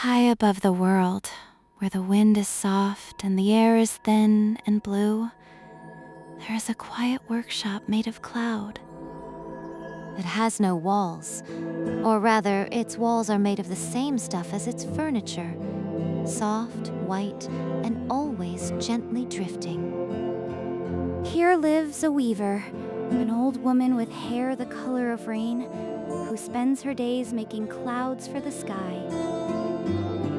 High above the world, where the wind is soft and the air is thin and blue, there is a quiet workshop made of cloud. It has no walls, or rather, its walls are made of the same stuff as its furniture, soft, white, and always gently drifting. Here lives a weaver, an old woman with hair the color of rain, who spends her days making clouds for the sky.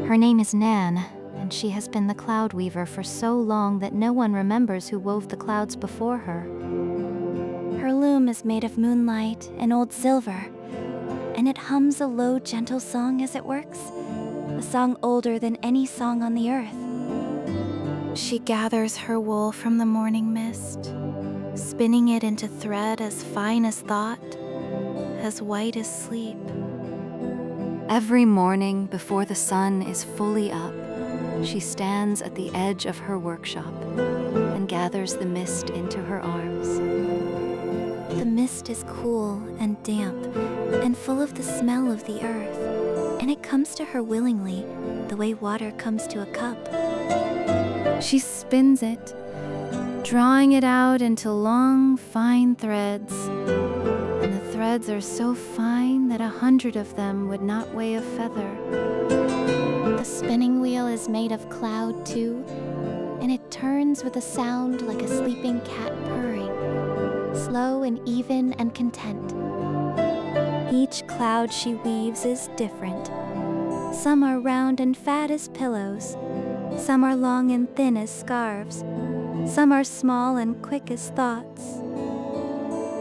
Her name is Nan, and she has been the cloud weaver for so long that no one remembers who wove the clouds before her. Her loom is made of moonlight and old silver, and it hums a low, gentle song as it works, a song older than any song on the earth. She gathers her wool from the morning mist, spinning it into thread as fine as thought, as white as sleep. Every morning, before the sun is fully up, she stands at the edge of her workshop and gathers the mist into her arms. The mist is cool and damp and full of the smell of the earth, and it comes to her willingly, the way water comes to a cup. She spins it, drawing it out into long, fine threads. And the threads are so fine that 100 of them would not weigh a feather. The spinning wheel is made of cloud too, and it turns with a sound like a sleeping cat purring, slow and even and content. Each cloud she weaves is different. Some are round and fat as pillows. Some are long and thin as scarves. Some are small and quick as thoughts.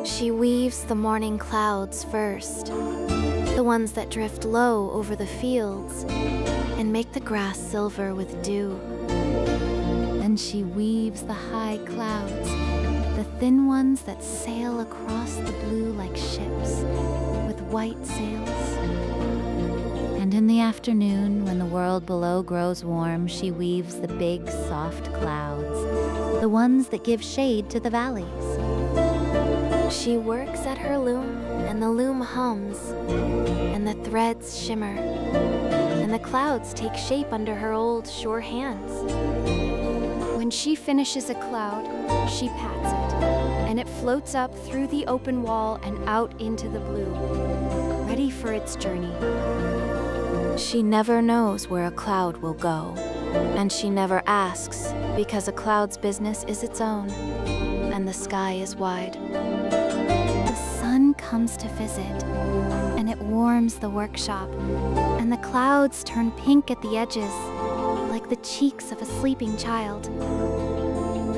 She weaves the morning clouds first, the ones that drift low over the fields and make the grass silver with dew. Then she weaves the high clouds, the thin ones that sail across the blue like ships, with white sails. And in the afternoon, when the world below grows warm, she weaves the big, soft clouds, the ones that give shade to the valleys. She works at her loom, and the loom hums, and the threads shimmer, and the clouds take shape under her old, sure hands. When she finishes a cloud, she pats it, and it floats up through the open wall and out into the blue, ready for its journey. She never knows where a cloud will go, and she never asks, because a cloud's business is its own, and the sky is wide. The sun comes to visit, and it warms the workshop, and the clouds turn pink at the edges, like the cheeks of a sleeping child.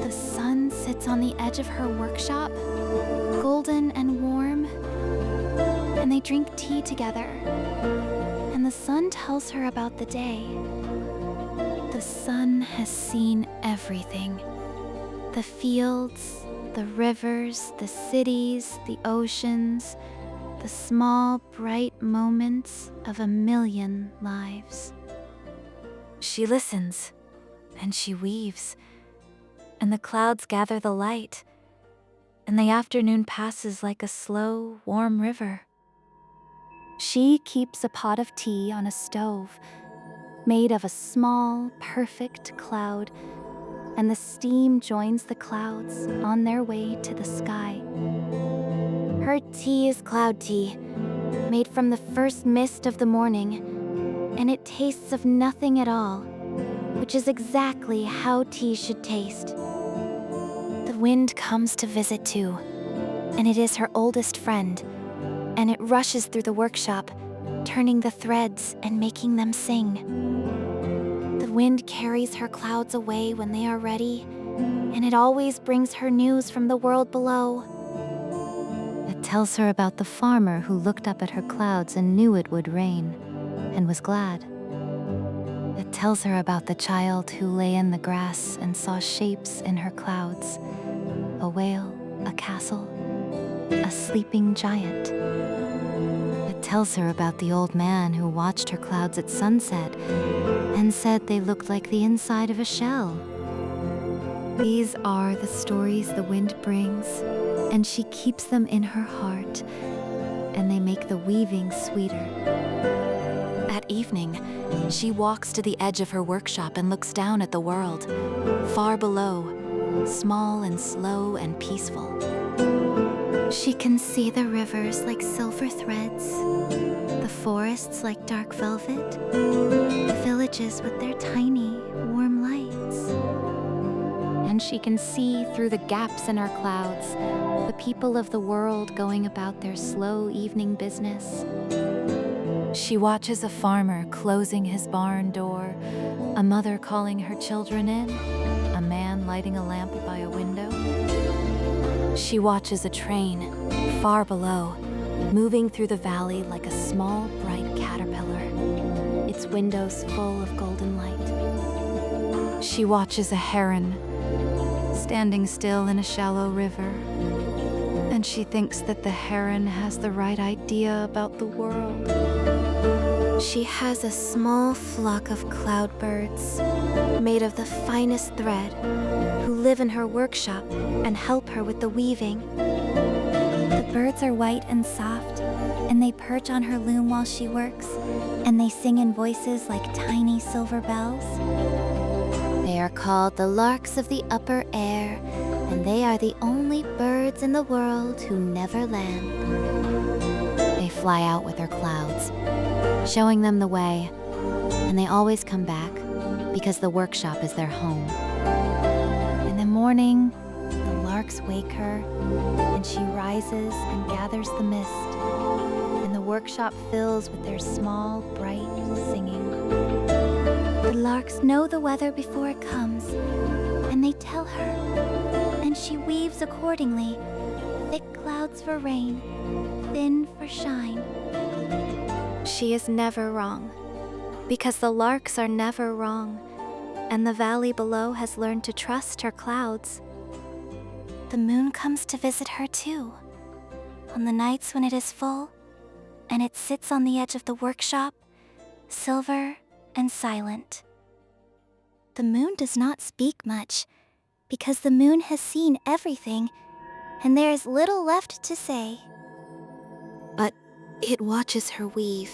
The sun sits on the edge of her workshop, golden and warm, and they drink tea together, and the sun tells her about the day. The sun has seen everything. The fields, the rivers, the cities, the oceans, the small, bright moments of 1,000,000 lives. She listens, and she weaves, and the clouds gather the light, and the afternoon passes like a slow, warm river. She keeps a pot of tea on a stove, made of a small, perfect cloud, and the steam joins the clouds on their way to the sky. Her tea is cloud tea, made from the first mist of the morning, and it tastes of nothing at all, which is exactly how tea should taste. The wind comes to visit too, and it is her oldest friend, and it rushes through the workshop, turning the threads and making them sing. The wind carries her clouds away when they are ready, and it always brings her news from the world below. It tells her about the farmer who looked up at her clouds and knew it would rain, and was glad. It tells her about the child who lay in the grass and saw shapes in her clouds, a whale, a castle, a sleeping giant. It tells her about the old man who watched her clouds at sunset and said they looked like the inside of a shell. These are the stories the wind brings, and she keeps them in her heart, and they make the weaving sweeter. At evening, she walks to the edge of her workshop and looks down at the world, far below, small and slow and peaceful. She can see the rivers like silver threads, the forests like dark velvet, the villages with their tiny, warm lights. And she can see through the gaps in her clouds the people of the world going about their slow evening business. She watches a farmer closing his barn door, a mother calling her children in, a man lighting a lamp by a window. She watches a train, far below, moving through the valley like a small, bright caterpillar, its windows full of golden light. She watches a heron, standing still in a shallow river, and she thinks that the heron has the right idea about the world. She has a small flock of cloudbirds made of the finest thread who live in her workshop and help her with the weaving. The birds are white and soft, and they perch on her loom while she works, and they sing in voices like tiny silver bells. They are called the larks of the upper air, and they are the only birds in the world who never land. They fly out with their clouds, showing them the way, and they always come back because the workshop is their home. In the morning, the larks wake her, and she rises and gathers the mist, and the workshop fills with their small, bright singing. The larks know the weather before it comes, and they tell her, and she weaves accordingly, thick clouds for rain, thin for shine. She is never wrong, because the larks are never wrong, and the valley below has learned to trust her clouds. The moon comes to visit her too, on the nights when it is full, and it sits on the edge of the workshop, silver and silent. The moon does not speak much, because the moon has seen everything, and there is little left to say. But it watches her weave,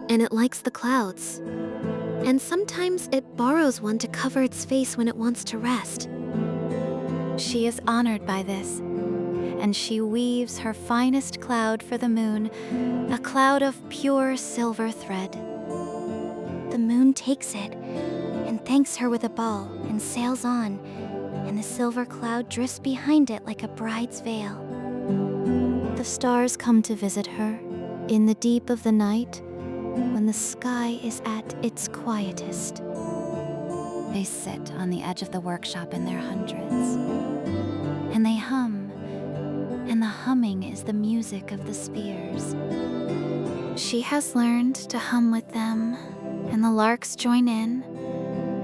and it likes the clouds, and sometimes it borrows one to cover its face when it wants to rest. She is honored by this, and she weaves her finest cloud for the moon, a cloud of pure silver thread. The moon takes it and thanks her with a bow and sails on, and the silver cloud drifts behind it like a bride's veil. The stars come to visit her in the deep of the night when the sky is at its quietest. They sit on the edge of the workshop in their hundreds, and they hum, and the humming is the music of the spheres. She has learned to hum with them, and the larks join in,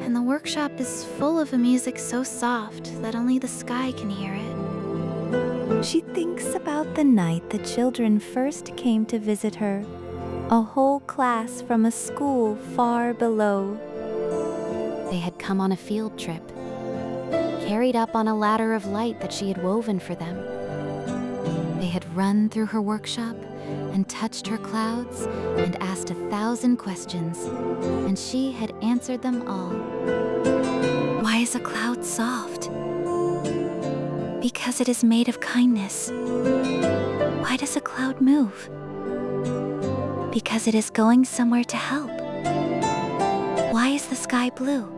and the workshop is full of a music so soft that only the sky can hear it. She thinks about the night the children first came to visit her, a whole class from a school far below. They had come on a field trip, carried up on a ladder of light that she had woven for them. They had run through her workshop and touched her clouds and asked 1,000 questions, and she had answered them all. Why is a cloud soft? Because it is made of kindness. Why does a cloud move? Because it is going somewhere to help. Why is the sky blue?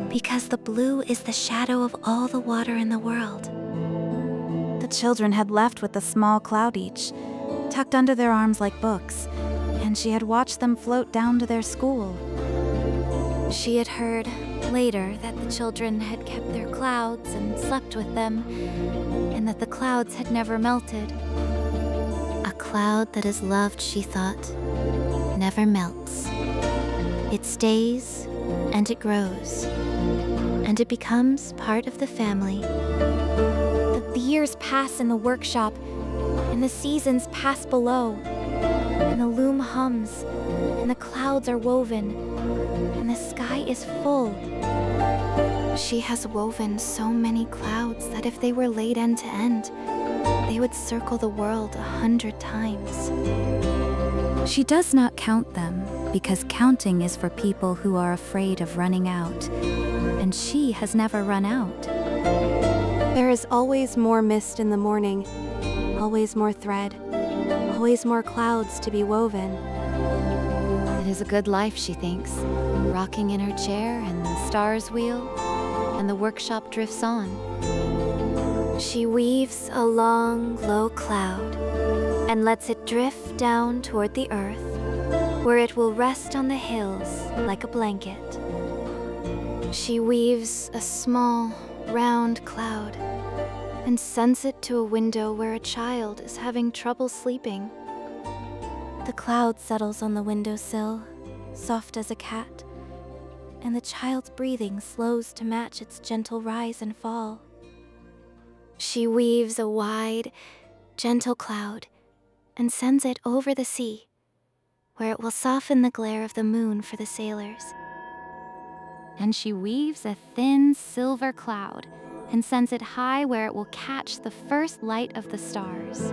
Because the blue is the shadow of all the water in the world. The children had left with a small cloud each, tucked under their arms like books, and she had watched them float down to their school. She had heard later that the children had kept their clouds and slept with them, and that the clouds had never melted. A cloud that is loved, she thought, never melts. It stays, and it grows, and it becomes part of the family. The years pass in the workshop, and the seasons pass below, and the loom hums, and the clouds are woven, and the sky is full. She has woven so many clouds that if they were laid end to end, they would circle the world 100 times. She does not count them, because counting is for people who are afraid of running out, and she has never run out. There is always more mist in the morning, always more thread, always more clouds to be woven. It is a good life, she thinks, rocking in her chair and the stars wheel, and the workshop drifts on. She weaves a long, low cloud and lets it drift down toward the earth, where it will rest on the hills like a blanket. She weaves a small, round cloud and sends it to a window where a child is having trouble sleeping. The cloud settles on the windowsill, soft as a cat, and the child's breathing slows to match its gentle rise and fall. She weaves a wide, gentle cloud and sends it over the sea, where it will soften the glare of the moon for the sailors. And she weaves a thin silver cloud and sends it high where it will catch the first light of the stars.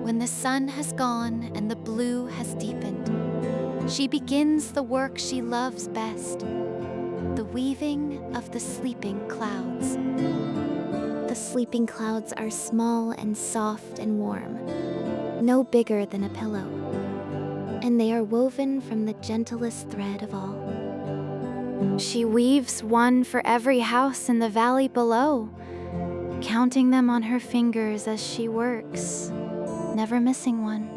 When the sun has gone and the blue has deepened, she begins the work she loves best, the weaving of the sleeping clouds. The sleeping clouds are small and soft and warm, no bigger than a pillow, and they are woven from the gentlest thread of all. She weaves one for every house in the valley below, counting them on her fingers as she works, never missing one.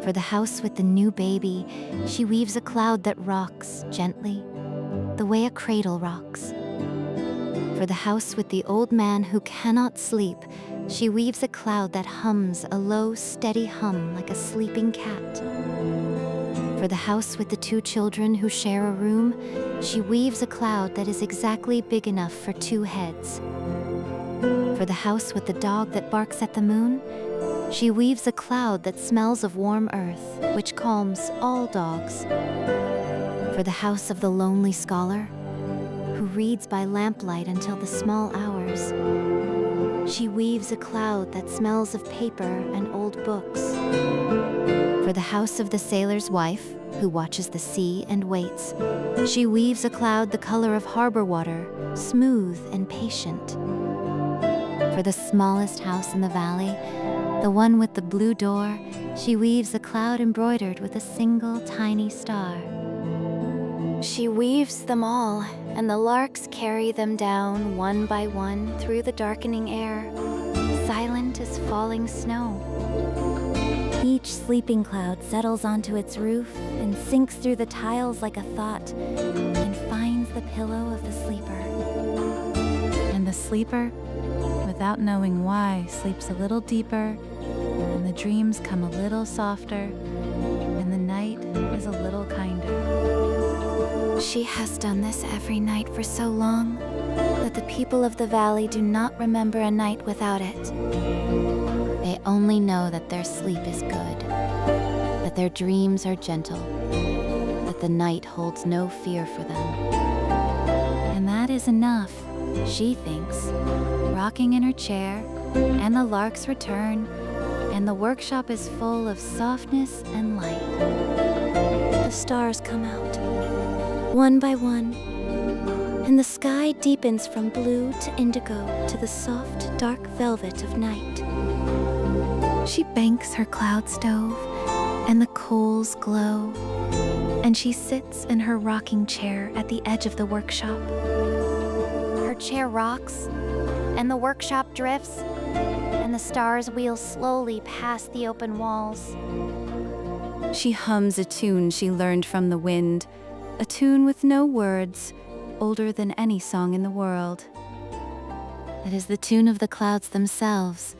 For the house with the new baby, she weaves a cloud that rocks gently, the way a cradle rocks. For the house with the old man who cannot sleep, she weaves a cloud that hums a low, steady hum like a sleeping cat. For the house with the two children who share a room, she weaves a cloud that is exactly big enough for two heads. For the house with the dog that barks at the moon, she weaves a cloud that smells of warm earth, which calms all dogs. For the house of the lonely scholar, who reads by lamplight until the small hours, she weaves a cloud that smells of paper and old books. For the house of the sailor's wife, who watches the sea and waits, she weaves a cloud the color of harbor water, smooth and patient. For the smallest house in the valley, the one with the blue door, she weaves a cloud embroidered with a single tiny star. She weaves them all, and the larks carry them down one by one through the darkening air, silent as falling snow. Each sleeping cloud settles onto its roof and sinks through the tiles like a thought and finds the pillow of the sleeper. And the sleeper, without knowing why, sleeps a little deeper, and the dreams come a little softer, and the night is a little kinder. She has done this every night for so long that the people of the valley do not remember a night without it. They only know that their sleep is good, that their dreams are gentle, that the night holds no fear for them. And that is enough, she thinks, rocking in her chair, and the larks return, and the workshop is full of softness and light. The stars come out, one by one, and the sky deepens from blue to indigo to the soft, dark velvet of night. She banks her cloud stove, and the coals glow, and she sits in her rocking chair at the edge of the workshop. Her chair rocks, and the workshop drifts, and the stars wheel slowly past the open walls. She hums a tune she learned from the wind, a tune with no words, older than any song in the world. It is the tune of the clouds themselves,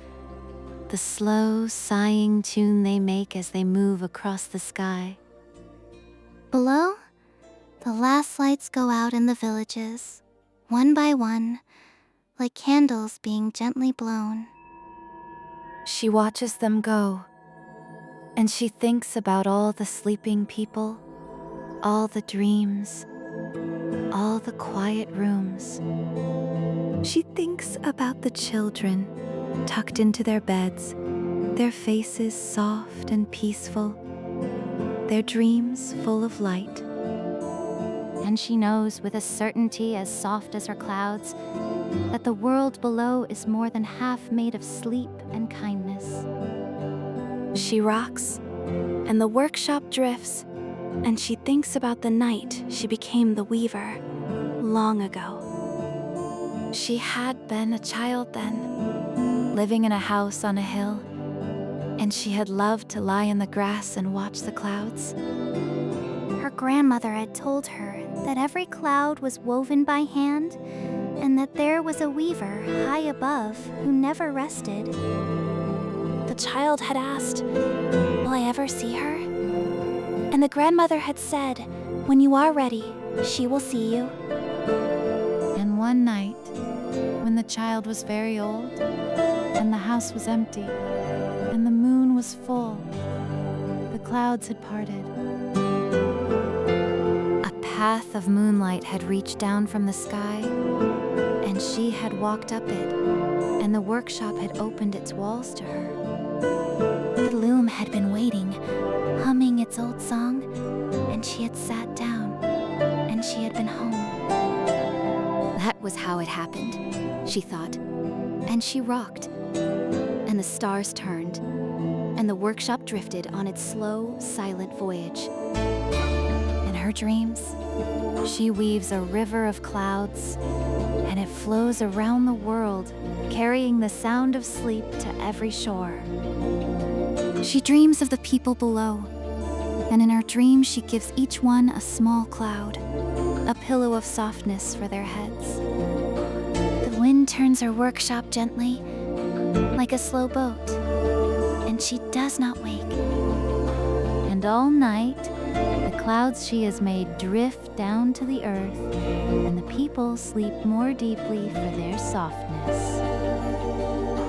the slow, sighing tune they make as they move across the sky. Below, the last lights go out in the villages, one by one, like candles being gently blown. She watches them go, and she thinks about all the sleeping people, all the dreams, all the quiet rooms. She thinks about the children tucked into their beds, their faces soft and peaceful, their dreams full of light. And she knows with a certainty as soft as her clouds that the world below is more than half made of sleep and kindness. She rocks, and the workshop drifts, and she thinks about the night she became the weaver long ago. She had been a child then, living in a house on a hill, and she had loved to lie in the grass and watch the clouds. Her grandmother had told her that every cloud was woven by hand and that there was a weaver high above who never rested. The child had asked, "Will I ever see her?" And the grandmother had said, "When you are ready, she will see you." And one night, when the child was very old, and the house was empty, and the moon was full, the clouds had parted. A path of moonlight had reached down from the sky, and she had walked up it, and the workshop had opened its walls to her. The loom had been waiting, humming its old song, and she had sat down, and she had been home. That was how it happened, she thought. And she rocked, and the stars turned, and the workshop drifted on its slow, silent voyage. In her dreams, she weaves a river of clouds, and it flows around the world, carrying the sound of sleep to every shore. She dreams of the people below, and in her dreams she gives each one a small cloud, a pillow of softness for their heads. The wind turns her workshop gently, like a slow boat, and she does not wake. And all night, the clouds she has made drift down to the earth, and the people sleep more deeply for their softness.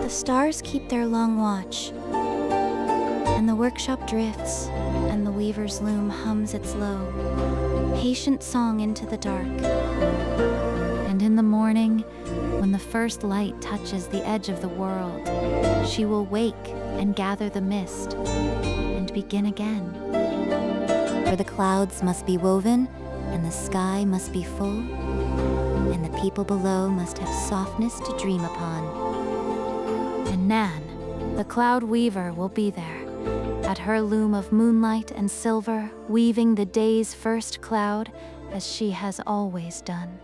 The stars keep their long watch, and the workshop drifts, and the weaver's loom hums its low, patient song into the dark. And in the morning, when the first light touches the edge of the world, she will wake and gather the mist and begin again. For the clouds must be woven, and the sky must be full, and the people below must have softness to dream upon. And Nan, the cloud weaver, will be there, at her loom of moonlight and silver, weaving the day's first cloud as she has always done.